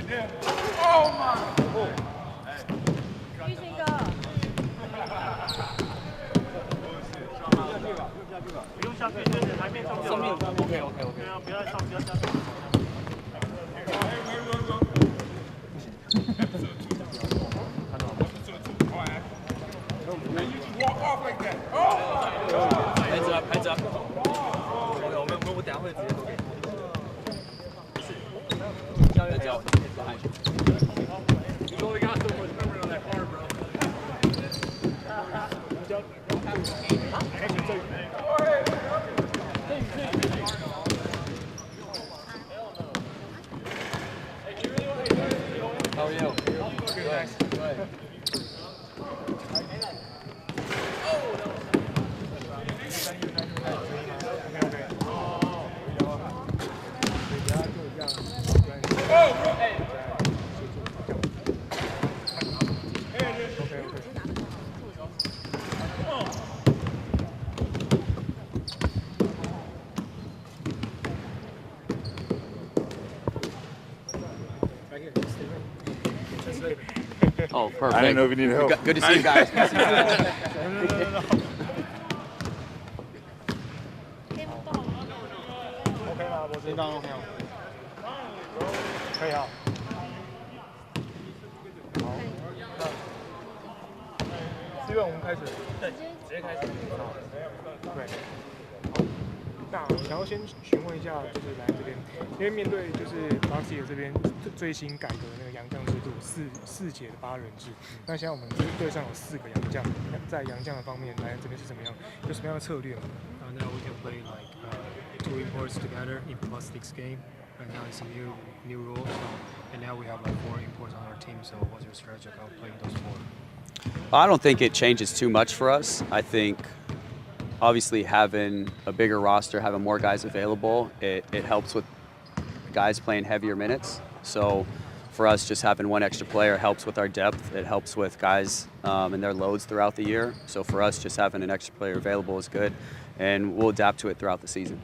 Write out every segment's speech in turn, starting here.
玉兴哥，不用下去，就是台面上就好了。OK， 对啊，不要上，不要下去。拍着。我等下会直接投给你。教练教。You only got so much memory on that car, bro. How are you? Good. Good. Oh, perfect. I didn't know if you needed help. Good to see you guys. No. 先到 OK 可以啊。好，那4月我们开始。对，直接开始。对。那想要先询问一下，就是来这边，因为面对就是巴西的这边最新改革的那个洋将制度，四节的8人制。那现在我们队上有4个洋将，在洋将的方面来这边是怎么样？有什么样的策略吗？Now we can play like 2 imports together in +6 game. Right now it's a new rule, and now we have like 4 imports on our team. So what's your strategy about playing those 4? I don't think it changes too much for us. I think obviously having a bigger roster, having more guys available, it helps with guys playing heavier minutes. So for us, just having one extra player helps with our depth. It helps with guys and their loads throughout the year. So for us, just having an extra player available is good, and we'll adapt to it throughout the season.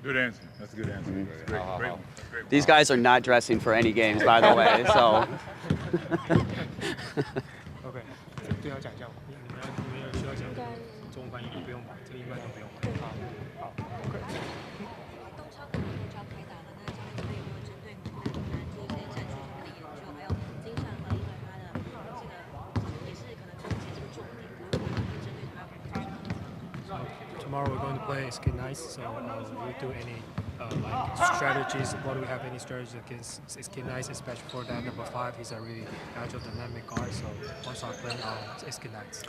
Good answer. That's a good answer. Mm-hmm. Great one. These guys are not dressing for any games, by the way. So. OK， 对他讲一下，你们有需要讲中文翻译不用吧？这个英文都不用。好 ，OK。东超可能就要开打了，那教练这边有没有针对我们这一些战术上面的研究，还有金善和因为他的这个也是可能终结这个重点，可能会针对他。Tomorrow we're going to play Skin Nice, so will we do any like strategies? What do we have any strategies against Skin Nice, especially for that number 5? He's a really agile, dynamic guard, so what's our plan on Skin Nice?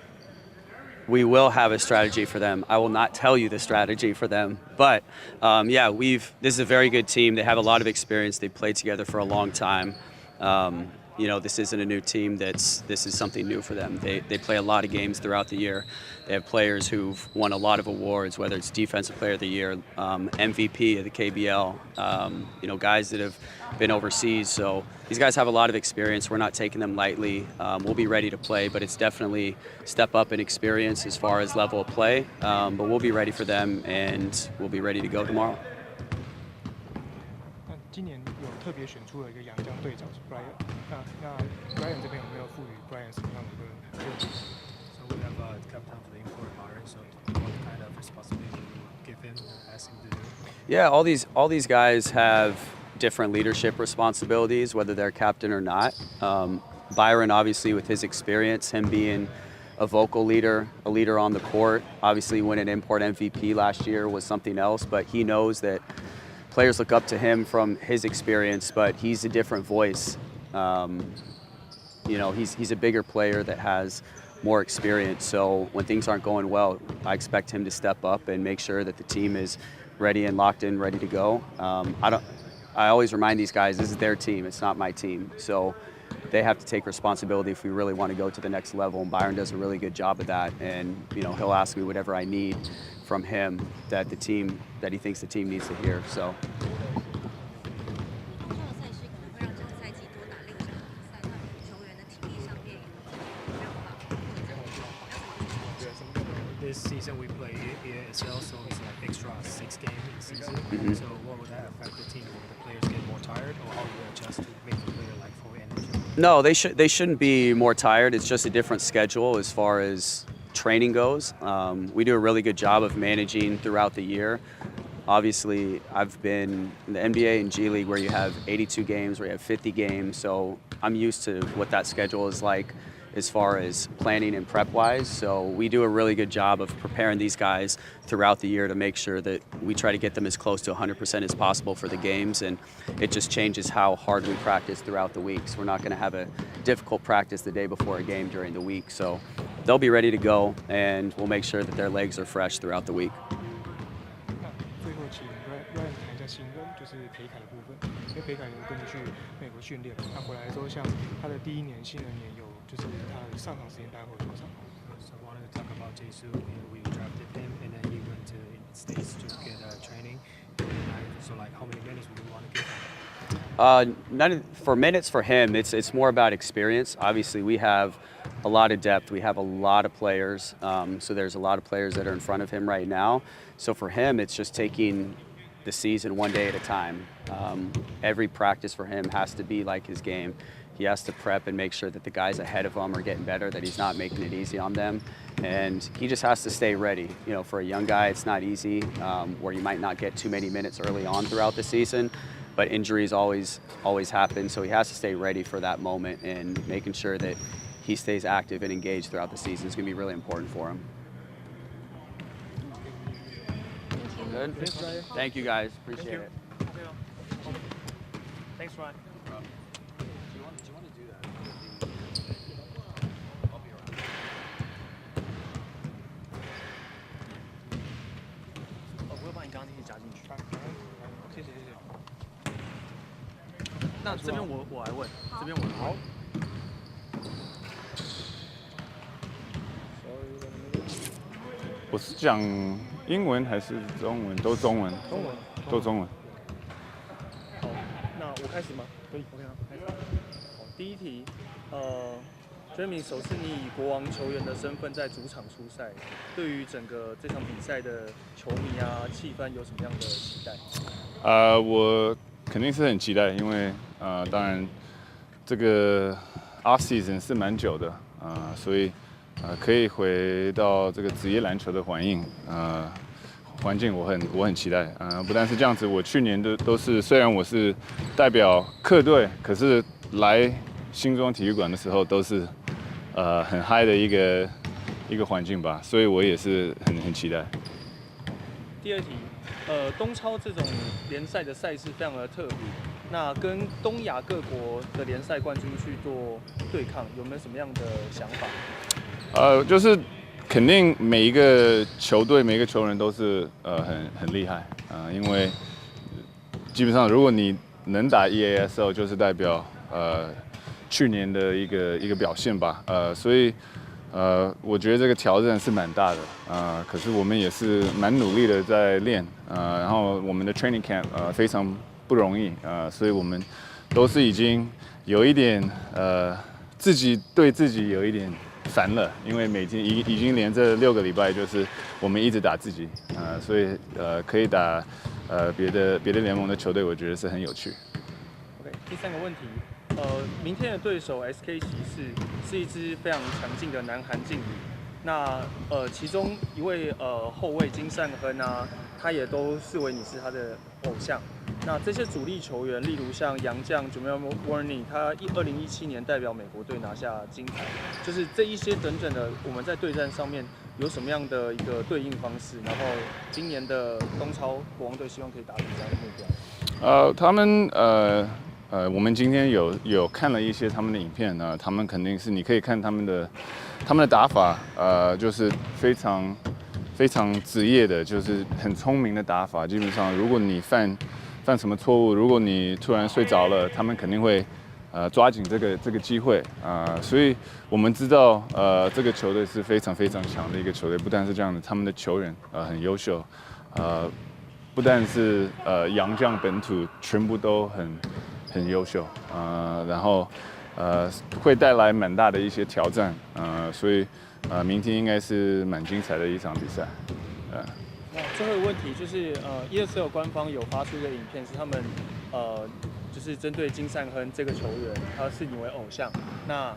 We will have a strategy for them. I will not tell you the strategy for them, but yeah, this is a very good team. They have a lot of experience. They've played together for a long time. You know, this isn't a new team. This is something new for them. They play a lot of games throughout the year. They have players who've won a lot of awards, whether it's Defensive Player of the Year, MVP of the KBL, you know, guys that have been overseas. So these guys have a lot of experience. We're not taking them lightly. We'll be ready to play, but it's definitely step up in experience as far as level of play. But we'll be ready for them, and we'll be ready to go tomorrow. 今年有特别选出了一个洋将队长是 Brian， 那 Brian 这边有没有赋予 Brian 什么样的一个任务 So we have a captain for the import Byron. So what kind of responsibility we give him, ask him to do? Yeah, all these guys have different leadership responsibilities, whether they're captain or not. Byron, obviously, with his experience, him being a vocal leader, a leader on the court, obviously winning import MVP last year was something else, but he knows that players look up to him from his experience, but he's a different voice. You know, he's a bigger player that has more experience. So when things aren't going well, I expect him to step up and make sure that the team is ready and locked in, ready to go. I always remind these guys, this is their team, it's not my team. So they have to take responsibility if we really want to go to the next level. And Byron does a really good job of that. And, you know, he'll ask me whatever I need from him that he thinks the team needs to hear. So. This season we play ESL, so it's like extra 6 games in season. So what would that affect the team? Will the players get more tired, or how do you adjust to make the player like No, they shouldn't be more tired. It's just a different schedule as far as training goes. We do a really good job of managing throughout the year. Obviously, I've been in the NBA and G League where you have 82 games, where you have 50 games. So I'm used to what that schedule is like as far as planning and prep-wise. So we do a really good job of preparing these guys throughout the year to make sure that we try to get them as close to 100% as possible for the games. And it just changes how hard we practice throughout the week. So we're not going to have a difficult practice the day before a game during the week. So they'll be ready to go, and we'll make sure that their legs are fresh throughout the week. 最后请 Ryan 谈一下新闻，就是裴凯的部分。因为裴凯有跟着去美国训练，他回来之后，像他的第一年、新人年有，就是他的上场时间大概会有多少？ So I wanted to talk about Jesu. We drafted him, and then he went to the States to get training. So like, how many minutes would you want to give him? For minutes for him, it's more about experience. Obviously, we have a lot of depth. We have a lot of players. So there's a lot of players that are in front of him right now. So for him, it's just taking the season one day at a time. Every practice for him has to be like his game. He has to prep and make sure that the guys ahead of him are getting better, that he's not making it easy on them. And he just has to stay ready. You know, for a young guy, it's not easy, where you might not get too many minutes early on throughout the season. But injuries always happen, so he has to stay ready for that moment, and making sure that he stays active and engaged throughout the season is going to be really important for him. Good. Thank you guys. Appreciate it. Thanks, Ryan. Do you want to do that? I'll be around. 我会把你刚刚那些加进去。谢谢谢谢。那这边我来问，这边我来问。我是讲英文还是中文？都中文。中文。都中文。好，那我开始吗？可以。OK 啊，开始。好，第一题，Jeremy 首次你以国王球员的身份在主场出赛，对于整个这场比赛的球迷啊气氛有什么样的期待？我肯定是很期待，因为当然这个 off season 是蛮久的所以可以回到这个职业篮球的环境，我很期待不但是这样子，我去年都是虽然我是代表客队，可是来新庄体育馆的时候都是很嗨的一个环境吧，所以我也是很期待。第二题，东超这种联赛的赛事非常的特别，那跟东亚各国的联赛冠军去做对抗，有没有什么样的想法？就是肯定每一个球队、每一个球员都是很厉害因为基本上如果你能打 EASL， 就是代表去年的一个表现吧所以我觉得这个挑战是蛮大的可是我们也是蛮努力的在练然后我们的 training camp 非常不容易所以我们都是已经有一点自己对自己有一点烦了，因为每天已经连这6个礼拜就是我们一直打自己所以可以打别的联盟的球队，我觉得是很有趣。OK， 第三个问题。明天的对手 SK 骑士是一支非常强劲的南韩劲旅。那其中一位后卫金善亨啊，他也都视为你是他的偶像。那这些主力球员，例如像洋将 Jamal Murray， 他2017年代表美国队拿下金牌，就是这一些等等的，我们在对战上面有什么样的一个对应方式？然后今年的东超国王队希望可以达成这样的目标。他们我们今天有看了一些他们的影片他们肯定是你可以看他们的打法就是非常职业的，就是很聪明的打法。基本上如果你犯什么错误，如果你突然睡着了，他们肯定会抓紧这个机会所以我们知道这个球队是非常强的一个球队。不但是这样的，他们的球员很优秀不但是洋将本土全部都很优秀然后会带来蛮大的一些挑战所以明天应该是蛮精彩的一场比赛那最后一个问题就是ESL 官方有发出一个影片，是他们就是针对金善亨这个球员，他视你为偶像。那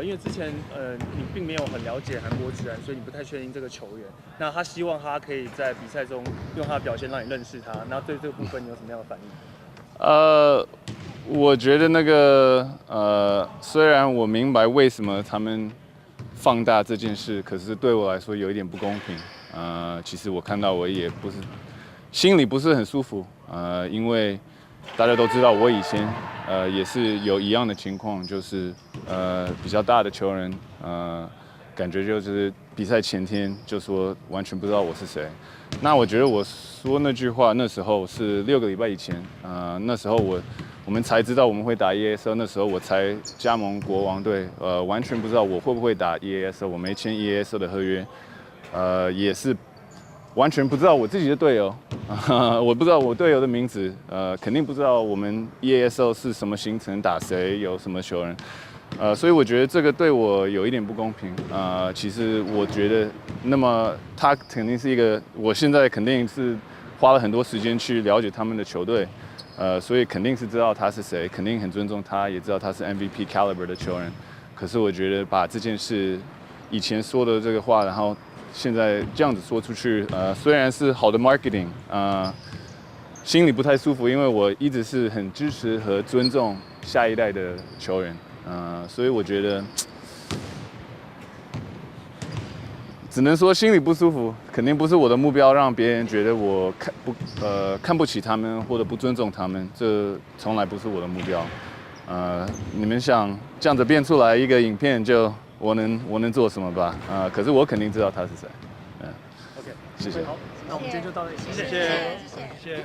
因为之前你并没有很了解韩国职篮，所以你不太确定这个球员。那他希望他可以在比赛中用他的表现让你认识他。那对这个部分你有什么样的反应？我觉得那个虽然我明白为什么他们放大这件事，可是对我来说有一点不公平。其实我看到我也不是心里不是很舒服。因为大家都知道我以前也是有一样的情况，就是比较大的球员，感觉就是比赛前天就说完全不知道我是谁。那我觉得我说那句话那时候是6个礼拜以前，那时候我们才知道我们会打 EASL， 那时候我才加盟国王队，完全不知道我会不会打 EASL， 我没签 EASL 的合约，也是完全不知道我自己的队友，我不知道我队友的名字，肯定不知道我们 EASL 是什么行程，打谁，有什么球员。所以我觉得这个对我有一点不公平。其实我觉得，那么他肯定是一个，我现在肯定是花了很多时间去了解他们的球队，所以肯定是知道他是谁，肯定很尊重他，也知道他是 MVP caliber 的球员。可是我觉得把这件事以前说的这个话，然后现在这样子说出去，虽然是好的 marketing，心里不太舒服，因为我一直是很支持和尊重下一代的球员。所以我觉得，只能说心里不舒服，肯定不是我的目标，让别人觉得我看不起他们或者不尊重他们，这从来不是我的目标。你们想这样子编出来一个影片，就我能做什么吧？可是我肯定知道他是谁。OK，谢谢。好，那我们今天就到这里，谢谢。谢谢。